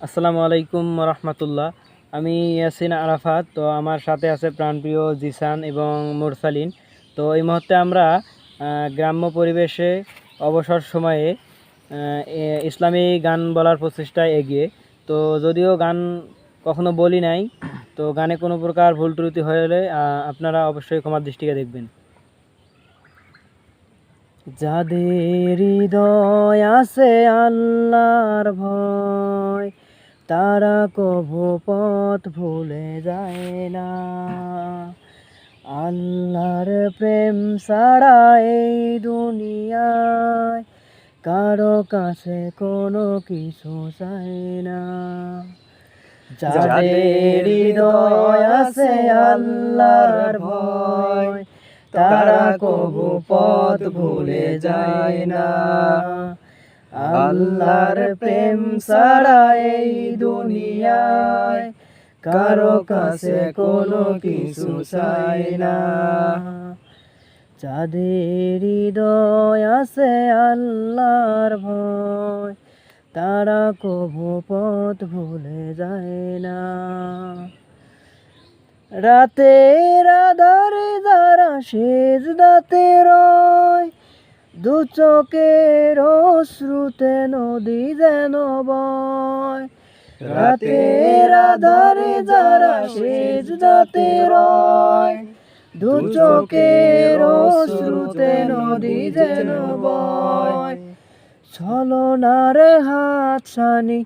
আসসালামু আলাইকুম রহমতুল্লাহ। আমি ইয়াসিন আরাফাত। তো আমার সাথে আছে প্রাণপ্রিয় জিসান এবং মুরসালিন। তো এই মুহূর্তে আমরা গ্রাম্য পরিবেশে অবসর সময়ে ইসলামী গান বলার প্রচেষ্টায় এগিয়ে। তো যদিও গান কখনো বলি নাই, তো গানে কোনো প্রকার ভুল ত্রুটি হলে আপনারা অবশ্যই ক্ষমার দৃষ্টিতে দেখবেন। যাদের হৃদয় আছে আল্লাহর ভয়, তারা কভু পথ ভুলে যায় না। আল্লাহর প্রেম ছাড়া এই দুনিয়ায় কারো কাছে কোনো কিছু চায় না। যাদের হৃদয় আছে আল্লাহর ভয়, তারা কভু পথ ভুলে যায় না। আল্লাহর প্রেম ছাড়া এই দুনিয়ায় কারো কাছে কোনো কিছু চায় না। যাদের হৃদয় আছে আল্লাহর ভয়, তারা কভু পথ ভুলে যায় না। রাতের আধারে যারা সেজদাতে রয়, দু চোখের অশ্রুতে নদী যেন বয়। রাতের আধারে যারা সেজদাতে রয়, দু চোখের অশ্রুতে নদী যেন বয়। ছলনার হাতছানি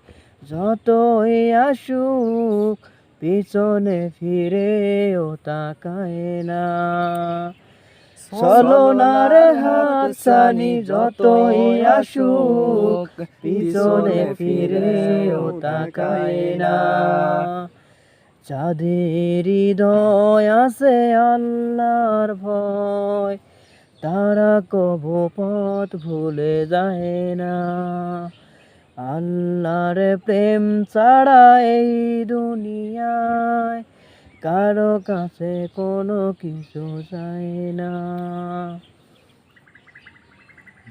যতই আসুক, পিছনে ফিরেও তাকায় না। ছলনার হাতছানি যতই আসুক, পিছনে ফিরেও তাকায় না। যাদের হৃদয় আছে আল্লাহর ভয়, তারা কভু পথ ভুলে যায় না। আল্লাহর প্রেম ছাড়া এই দুনিয়ায় কারো কাছে কোনো কিছু চায় না।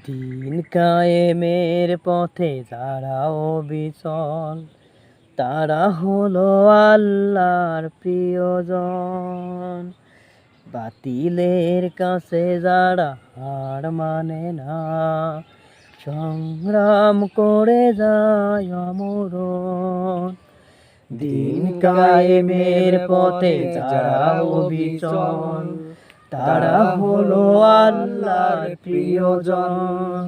দিন কায়েমের পথে যারা অবিচল, তারা হলো আল্লাহর প্রিয়জন। বাতিলের কাছে যারা হার মানে না, সংগ্রাম করে যায় অমরণ। দিন কায়েমের পথে যারা অবিচল, তারা হলো আল্লাহর প্রিয়জন।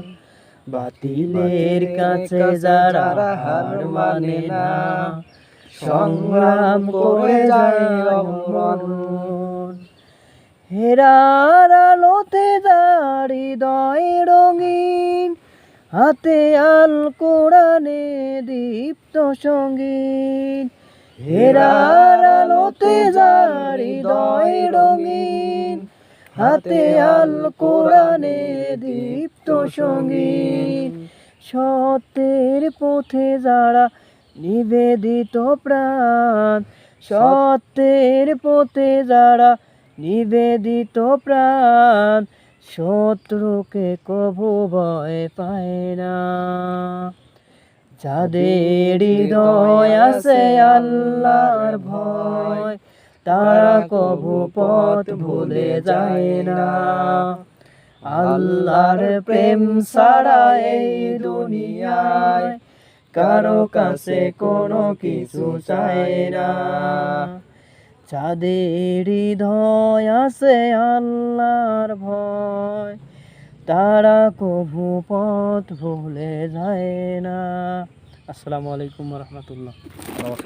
বাতিলের কাছে যারা হার মানে না, সংগ্রাম করে যায় অমরণ। হেরার আলোতে যার হৃদয় রঙিন, হাতে আল কোরআনে দীপ্ত সঙ্গীন। হেরার আলোতে যার হৃদয় রঙিন, হাতে আল কোরআনে দীপ্ত সঙ্গীন। সত্যের পথে যারা নিবেদিত প্রাণ, সত্যের পথে যারা নিবেদিত প্রাণ, শত্রুকে কভু ভয় পায় না। যাদের হৃদয় আছে আল্লাহর ভয়, তারা কভু পথ ভুলে যায় না। আল্লাহর প্রেম ছাড়া এই দুনিয়ায় কারো কাছে কোনো কিছু চায় না। যাদের হৃদয় আছে আল্লাহর ভয়, তারা কভু পথ ভুলে যায় না। আসসালামু আলাইকুম রহমতুল্লাহ।